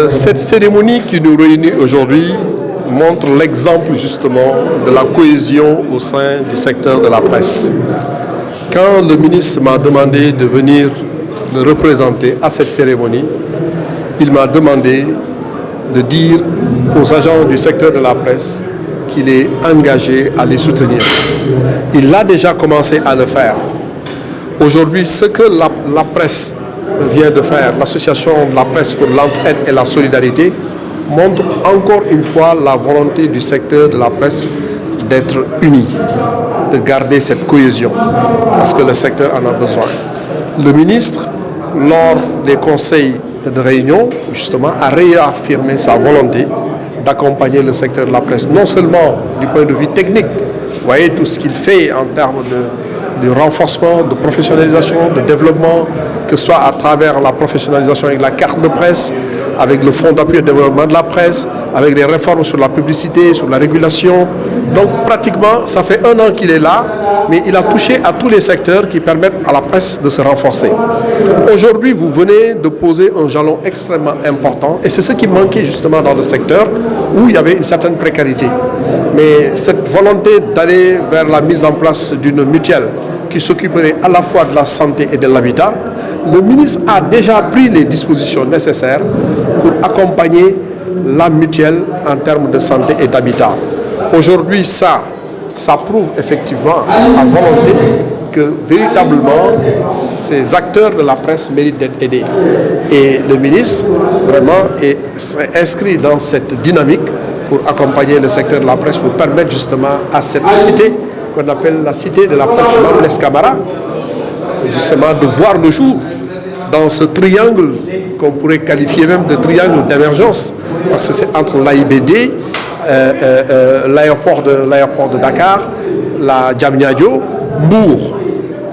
Cette cérémonie qui nous réunit aujourd'hui montre l'exemple justement de la cohésion au sein du secteur de la presse. Quand le ministre m'a demandé de venir le représenter à cette cérémonie, il m'a demandé de dire aux agents du secteur de la presse qu'il est engagé à les soutenir. Il a déjà commencé à le faire. Aujourd'hui, ce que la presse vient de faire, l'association de la presse pour l'entraide et la solidarité, montre encore une fois la volonté du secteur de la presse d'être uni, de garder cette cohésion, parce que le secteur en a besoin. Le ministre, lors des conseils de réunion, justement, a réaffirmé sa volonté d'accompagner le secteur de la presse, non seulement du point de vue technique, vous voyez tout ce qu'il fait en termes de renforcement, de professionnalisation, de développement, que ce soit à travers la professionnalisation avec la carte de presse, avec le fonds d'appui au développement de la presse, avec les réformes sur la publicité, sur la régulation. Donc pratiquement, ça fait 1 an qu'il est là, mais il a touché à tous les secteurs qui permettent à la presse de se renforcer. Aujourd'hui, vous venez de poser un jalon extrêmement important, et c'est ce qui manquait justement dans le secteur, où il y avait une certaine précarité. Mais cette volonté d'aller vers la mise en place d'une mutuelle qui s'occuperait à la fois de la santé et de l'habitat, le ministre a déjà pris les dispositions nécessaires pour accompagner la mutuelle en termes de santé et d'habitat. Aujourd'hui, ça prouve effectivement à volonté que véritablement ces acteurs de la presse méritent d'être aidés. Et le ministre vraiment est inscrit dans cette dynamique pour accompagner le secteur de la presse, pour permettre justement à cette cité qu'on appelle la cité de la presse Mame Less Camara, justement de voir le jour dans ce triangle qu'on pourrait qualifier même de triangle d'émergence, parce que c'est entre l'AIBD, l'aéroport de Dakar, la Diamniadio, Mbour.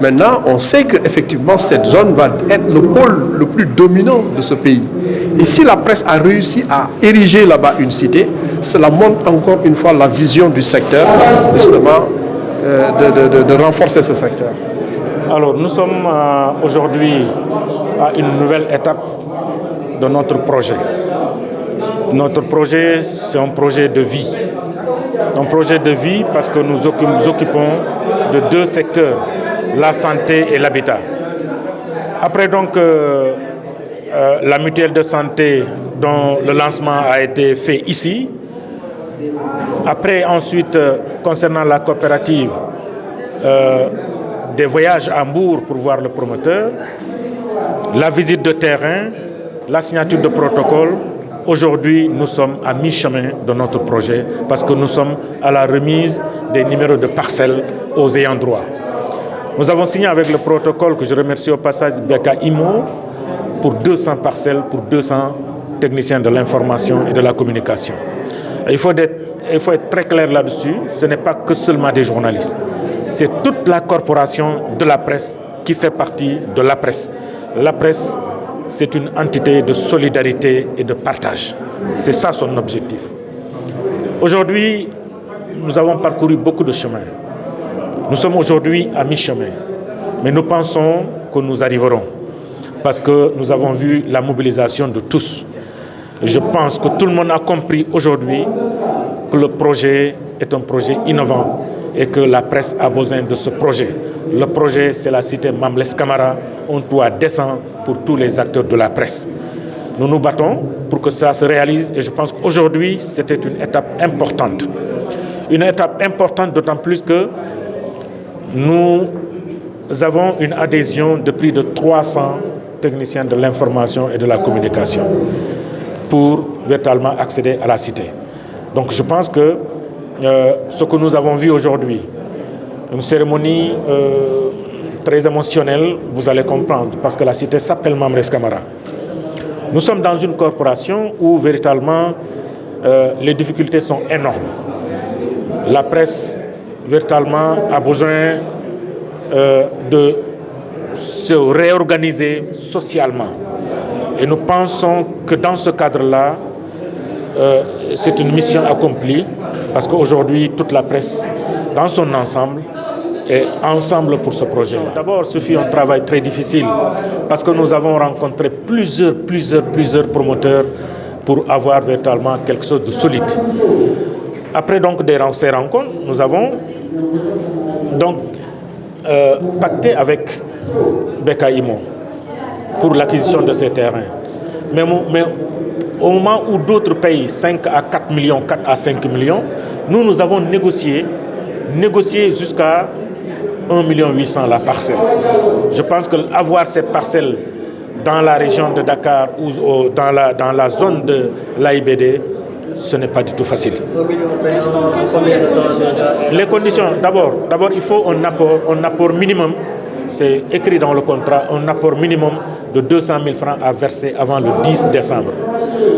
Maintenant, on sait qu'effectivement, cette zone va être le pôle le plus dominant de ce pays. Et si la presse a réussi à ériger là-bas une cité, cela montre encore une fois la vision du secteur, justement, de renforcer ce secteur. Alors, nous sommes aujourd'hui à une nouvelle étape de notre projet. Notre projet, c'est un projet de vie. Un projet de vie parce que nous occupons de 2 secteurs, la santé et l'habitat. Après donc la mutuelle de santé dont le lancement a été fait ici. Après ensuite, concernant la coopérative, des voyages à Mbour pour voir le promoteur, la visite de terrain, la signature de protocole. Aujourd'hui, nous sommes à mi-chemin de notre projet parce que nous sommes à la remise des numéros de parcelles aux ayants droit. Nous avons signé avec le protocole, que je remercie au passage Beka Imo, pour 200 parcelles, pour 200 techniciens de l'information et de la communication. Et il faut être très clair là-dessus, ce n'est pas que seulement des journalistes. C'est toute la corporation de la presse qui fait partie de la presse. La presse, c'est une entité de solidarité et de partage. C'est ça son objectif. Aujourd'hui, nous avons parcouru beaucoup de chemins. Nous sommes aujourd'hui à mi-chemin. Mais nous pensons que nous arriverons. Parce que nous avons vu la mobilisation de tous. Je pense que tout le monde a compris aujourd'hui que le projet est un projet innovant et que la presse a besoin de ce projet. Le projet, c'est la cité Mame Less Camara, un toit décent pour tous les acteurs de la presse. Nous nous battons pour que ça se réalise et je pense qu'aujourd'hui, c'était une étape importante. Une étape importante d'autant plus que nous avons une adhésion de plus de 300 techniciens de l'information et de la communication pour véritablement accéder à la cité. Donc je pense que ce que nous avons vu aujourd'hui, une cérémonie très émotionnelle, vous allez comprendre, parce que la cité s'appelle Mame Less Camara. Nous sommes dans une corporation où véritablement les difficultés sont énormes. La presse véritablement a besoin de se réorganiser socialement. Et nous pensons que dans ce cadre-là, c'est une mission accomplie parce qu'aujourd'hui, toute la presse, dans son ensemble, est ensemble pour ce projet. D'abord, ce fut un travail très difficile parce que nous avons rencontré plusieurs promoteurs pour avoir véritablement quelque chose de solide. Après donc ces rencontres, nous avons donc pacté avec Beka Imo pour l'acquisition de ces terrains. Mais au moment où d'autres payent 5 à 4 millions, 4 à 5 millions, nous avons négocié jusqu'à 1,8 million la parcelle. Je pense qu'avoir cette parcelle dans la région de Dakar ou dans la zone de l'AIBD, ce n'est pas du tout facile. Les conditions, d'abord il faut un apport minimum, c'est écrit dans le contrat, un apport minimum de 200 000 francs à verser avant le 10 décembre.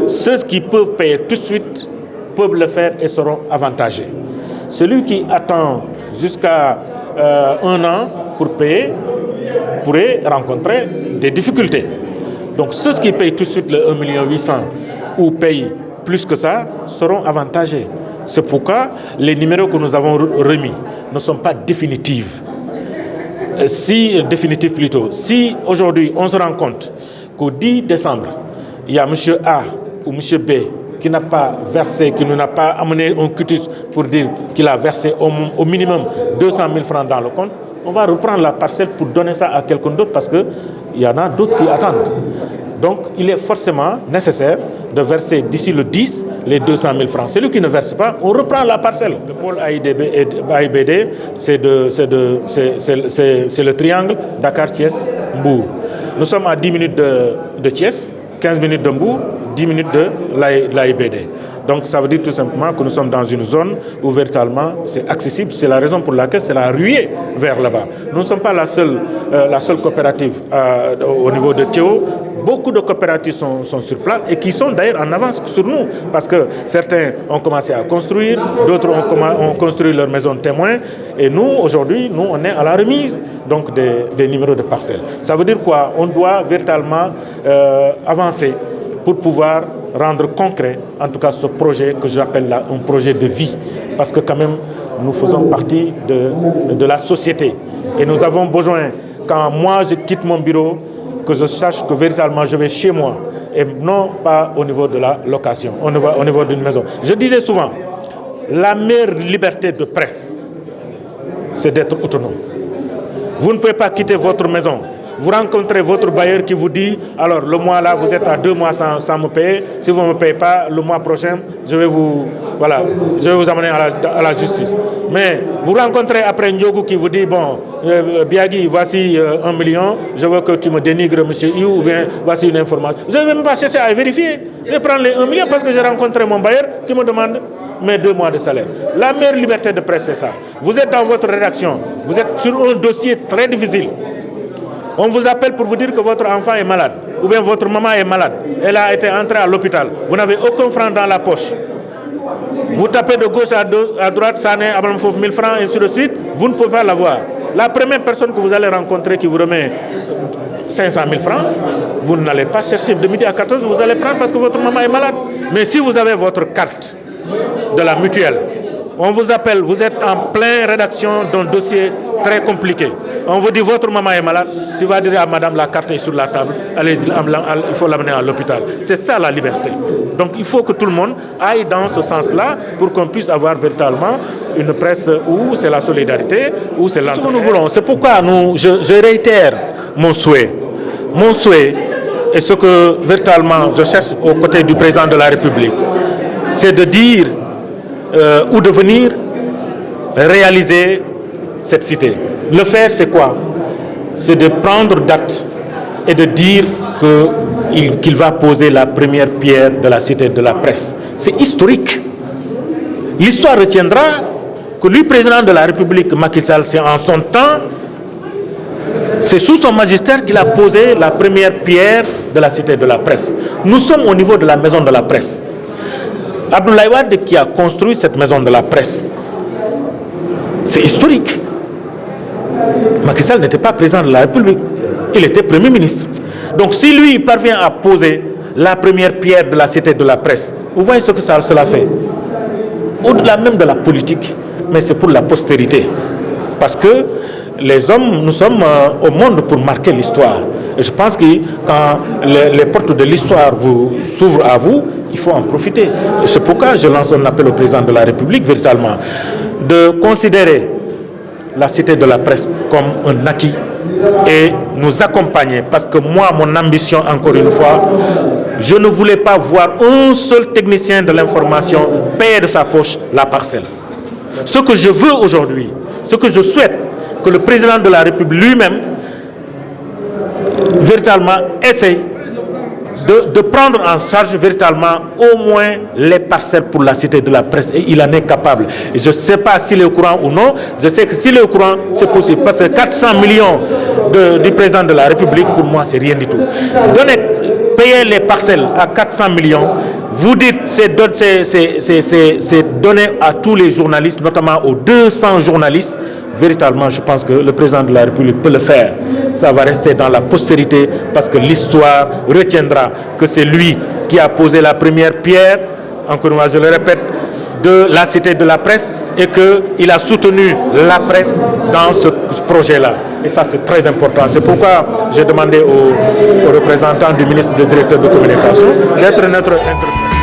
Ceux qui peuvent payer tout de suite peuvent le faire et seront avantagés. Celui qui attend jusqu'à 1 an pour payer pourrait rencontrer des difficultés. Donc ceux qui payent tout de suite le 1,8 million ou payent plus que ça seront avantagés. C'est pourquoi les numéros que nous avons remis ne sont pas définitifs. Si aujourd'hui on se rend compte qu'au 10 décembre, il y a M. A ou M. B qui n'a pas versé, qui nous n'a pas amené un quitus pour dire qu'il a versé au minimum 200 000 francs dans le compte, on va reprendre la parcelle pour donner ça à quelqu'un d'autre parce qu'il y en a d'autres qui attendent. Donc il est forcément nécessaire de verser d'ici le 10 les 200 000 francs. Celui qui ne verse pas, on reprend la parcelle. Le pôle AIBD, c'est le triangle Dakar-Thiès-Mbour. Nous sommes à 10 minutes de Thiès, 15 minutes de Mbour, 10 minutes de l'AIBD. Donc ça veut dire tout simplement que nous sommes dans une zone où véritablement c'est accessible. C'est la raison pour laquelle c'est la ruée vers là-bas. Nous ne sommes pas la seule coopérative au niveau de Théo. Beaucoup de coopératives sont sur place et qui sont d'ailleurs en avance sur nous parce que certains ont commencé à construire, d'autres ont construit leur maison de témoins et nous, aujourd'hui, on est à la remise donc des numéros de parcelles. Ça veut dire quoi? On doit véritablement avancer pour pouvoir rendre concret, en tout cas ce projet que j'appelle un projet de vie parce que quand même, nous faisons partie de la société et nous avons besoin, quand moi je quitte mon bureau, que je sache que véritablement je vais chez moi et non pas au niveau de la location, au niveau d'une maison. Je disais souvent, la meilleure liberté de presse, c'est d'être autonome. Vous ne pouvez pas quitter votre maison. Vous rencontrez votre bailleur qui vous dit, alors le mois là, vous êtes à 2 mois sans me payer. Si vous ne me payez pas, le mois prochain, je vais vous amener à la justice. Mais vous rencontrez après Ndiogu qui vous dit, bon, Biagui, voici 1 million, je veux que tu me dénigres, monsieur Iou, ou bien voici une information. Je ne vais même pas chercher à vérifier. Je vais prendre les 1 million parce que j'ai rencontré mon bailleur qui me demande mes 2 mois de salaire. La meilleure liberté de presse, c'est ça. Vous êtes dans votre rédaction, vous êtes sur un dossier très difficile. On vous appelle pour vous dire que votre enfant est malade, ou bien votre maman est malade. Elle a été entrée à l'hôpital. Vous n'avez aucun franc dans la poche. Vous tapez de gauche à droite, ça n'est à 1000 francs, et ainsi de suite. Vous ne pouvez pas l'avoir. La première personne que vous allez rencontrer qui vous remet 500 000 francs, vous n'allez pas chercher de midi à 14, vous allez prendre parce que votre maman est malade. Mais si vous avez votre carte de la mutuelle, on vous appelle, vous êtes en pleine rédaction d'un dossier très compliqué. On vous dit votre maman est malade, tu vas dire à madame la carte est sur la table, allez-y, il faut l'amener à l'hôpital. C'est ça la liberté. Donc il faut que tout le monde aille dans ce sens-là pour qu'on puisse avoir véritablement une presse où c'est la solidarité, où c'est l'entraide. Ce que nous voulons, c'est pourquoi je réitère mon souhait. Mon souhait est ce que véritablement je cherche aux côtés du président de la République, c'est de dire ou de venir réaliser cette cité. Le faire, c'est quoi? C'est de prendre date et de dire qu'il va poser la première pierre de la cité de la presse. C'est historique. L'histoire retiendra que le président de la République, Macky Sall, c'est en son temps, c'est sous son magistère qu'il a posé la première pierre de la cité de la presse. Nous sommes au niveau de la maison de la presse. Abdoulaye Wade qui a construit cette maison de la presse, c'est historique. Macky Sall n'était pas président de la République, il était Premier ministre. Donc si lui parvient à poser la première pierre de la cité de la presse, vous voyez ce que cela fait. Au-delà même de la politique, mais c'est pour la postérité. Parce que les hommes, nous sommes au monde pour marquer l'histoire. Et je pense que quand les portes de l'histoire s'ouvrent à vous, il faut en profiter. C'est pourquoi je lance un appel au président de la République, véritablement, de considérer la Cité de la Presse comme un acquis et nous accompagner. Parce que moi, mon ambition, encore une fois, je ne voulais pas voir un seul technicien de l'information payer de sa poche la parcelle. Ce que je veux aujourd'hui, ce que je souhaite, que le président de la République lui-même, véritablement, essaye de prendre en charge véritablement au moins les parcelles pour la Cité de la Presse, et il en est capable. Et je ne sais pas s'il est au courant ou non, je sais que s'il est au courant, c'est possible, parce que 400 millions du président de la République, pour moi, c'est rien du tout. Payer les parcelles à 400 millions, vous dites, c'est donné à tous les journalistes, notamment aux 200 journalistes. Véritablement, je pense que le président de la République peut le faire. Ça va rester dans la postérité parce que l'histoire retiendra que c'est lui qui a posé la première pierre, encore une fois, je le répète, de la Cité de la Presse, et qu'il a soutenu la presse dans ce projet-là. Et ça, c'est très important. C'est pourquoi j'ai demandé aux représentants du ministre et du directeur de communication d'être notre interlocuteur.